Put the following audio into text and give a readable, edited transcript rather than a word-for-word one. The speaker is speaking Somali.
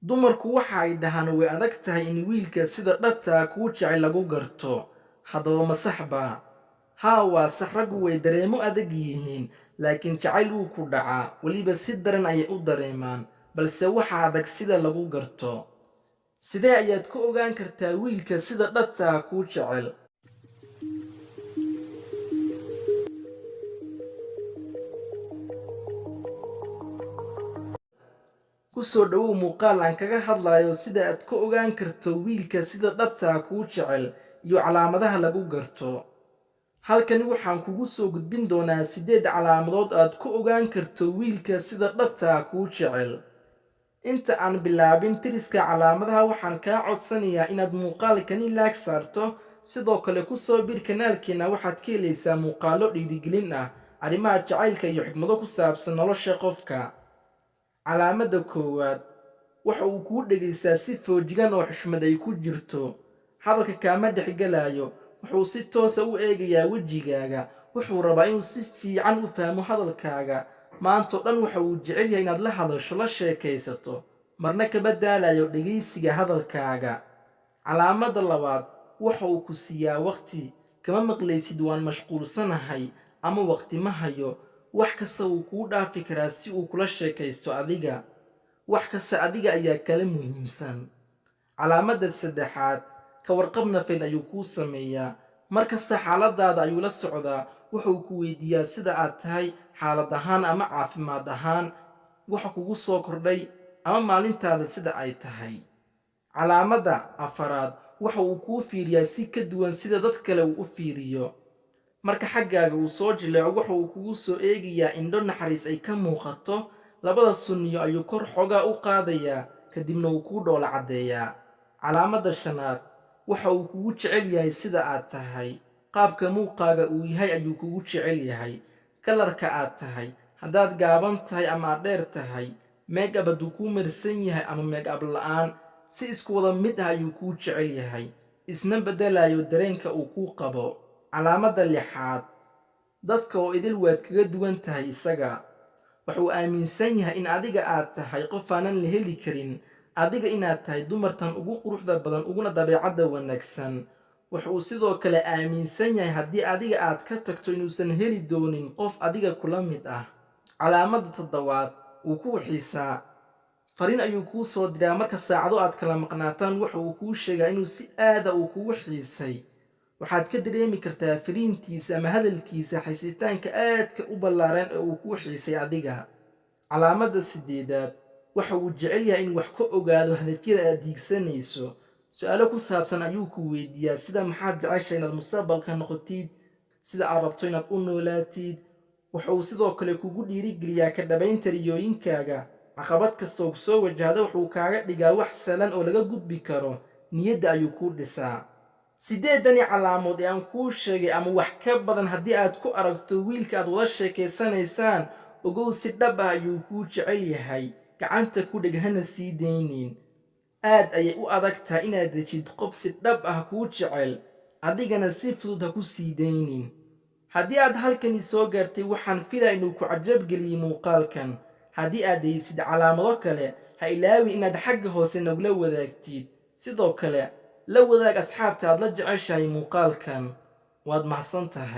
dumarku waxa ay dhahaan way adag tahay in wiilka sida dhabta ah kuu jecel lagu garto. Haddaba ma sax baa? Haa, waa sax, raggu way dareemo adag yihiin, laakiin jacayl wuu ku dhacaa, weliba si daran ayay u dareemaan, balse waxa adag sida lagu garto. Sidee ayaad ku ogaan kartaa wiilka sida dhabta ah kuu jecel? Ku soo dhawow muuqaal aan kaga hadlayo sida aad ku ogaan karto wiilka sida dhabta ah kuu jecel iyo calaamadaha lagu garto. Halkani waxaan kugu soo gudbin doonaa 8 calaamadood aad ku ogaan karto wiilka sida dhabta ah kuu jecel. Inta aan bilaabin tiriska calaamadaha, waxaan kaa codsanayaa inaad muuqaalkani like saarto, sidoo kale ku soo bir kanaalkeena. Waxaad ka helaysaa muuqaallo dhiirigelin ah, arrimaha jacaylka iyo xigmado ku saabsan nolosha qofka. Calaamada koowaad, waxa uu kuu dhegaysaa si foojigan oo xushmad ay ku jirto. Hadalka kaama dhexgalayo, wuxuu si toos ah u eegayaa wejigaaga, wuxuu rabaa inuu si fiican u fahmo hadalkaaga. Maanta oo dhan waxa uu jecel yahay inaad la hadasho, la sheekaysato, marna kama daalayo dhegaysiga hadalkaaga. Calaamada labaad, waxa uu ku siiyaa waqti, kama maqlaysid waan mashquulsanahay ama waqti ma hayo. Wax kasta wuu kuu dhaafi karaa si uu kula sheekaysto adiga. Wax kasta adiga ayaa kala muhiimsan. Calaamada saddexaad, ka warqab nafeed ayuu kuu sameeyaa. Mar kasta xaaladaada ayuu la socdaa, wuxuu ku weydiiyaa sida aad tahay, xaalad ahaan ama caafimaad ahaan, waxa kugu soo kordhay ama maalintaada sida ay tahay. Calaamada afaraad, waxa uu kuu fiiriyaa si ka duwan sida dad kale uu u fiiriyo. Marka xaggaaga uu soo jileeco, waxa uu kugu soo eegayaa indho naxariis ay ka muuqato. Labada sunniyo ayuu kor xoogaa u qaadayaa, kadibna wuu kuu dhoola caddeeyaa. Calaamada shanaad, waxa uu kugu jecel yahay sida aad tahay. Qaabka muuqaaga uu yahay ayuu kugu jecel yahay. Kalarka aad tahay, haddaad gaaban tahay ama aad dheer tahay, meegab hadduu kuu marsan yahay ama meegab la'aan, si isku wada mid ah ayuu kuu jecel yahay, isma beddelayo dareenka uu kuu qabo. Calaamada lixaad, dadka oo idil waad kaga duwan tahay isaga. Wuxuu aaminsan yahay in adiga aad tahay qof aanan la heli karin, adiga inaad tahay dumartan ugu quruxda badan uguna dabeecadda wanaagsan. Wuxuu sidoo kale aaminsan yahay haddii adiga aad ka tagto inuusan heli doonin qof adiga kula mid ah. Calaamada toddobaad, wuu kuu xiisaa. Fariin ayuu kuu soo diraa marka saacado aad kala maqnaataan. Waxa uu kuu sheegaa inuu si aad ah kugu xiisay. waxaad ka dareemi kartaa fariintiisa ama hadalkiisa xisitaanka aadka u ballaaran ee uu ku xiisay adiga. Calaamada sideedaad, waxa uu jecel yahay in wax ka ogaado hadafyada aad hiigsanayso. Su'aalo ku saabsan ayuu ku weydiiyaa sida maxaad jeceshahay inaad mustaqbalka noqotid, sida aad rabto inaad u noolaatid. Waxa uu sidoo kale kugu dhiirigeliyaa ka dhabaynta riyooyinkaaga. Caqabad kastoo ku soo wajahda wuxuu kaaga dhigaa wax sahlan oo laga gudbi karo. Niyadda ayuu kuu dhisaa. 8 calaamood ee aan kuu sheegay ama wax ka badan haddii aad ku aragto wiilka aad wada sheekaysanaysaan, ogow si dhab ah ayuu kuu jecel yahay. Gacanta ku dheg, hana sii daynin. Aad ayay u adag tahay inaad dejid qof si dhab ah kuu jecel, adigana si fudud ha ku sii daynin. Haddii aad halkani soo gaartay, waxaan filaa inuu ku cajab geliyey muuqaalkan. Haddii aad haysid calaamado kale, ha ilaawin inaad xagga hoose nagula wadaagtid. Sidoo kale la wadaag asxaabta aad la jeceshahay muuqaalkan. Waad mahadsan tahay.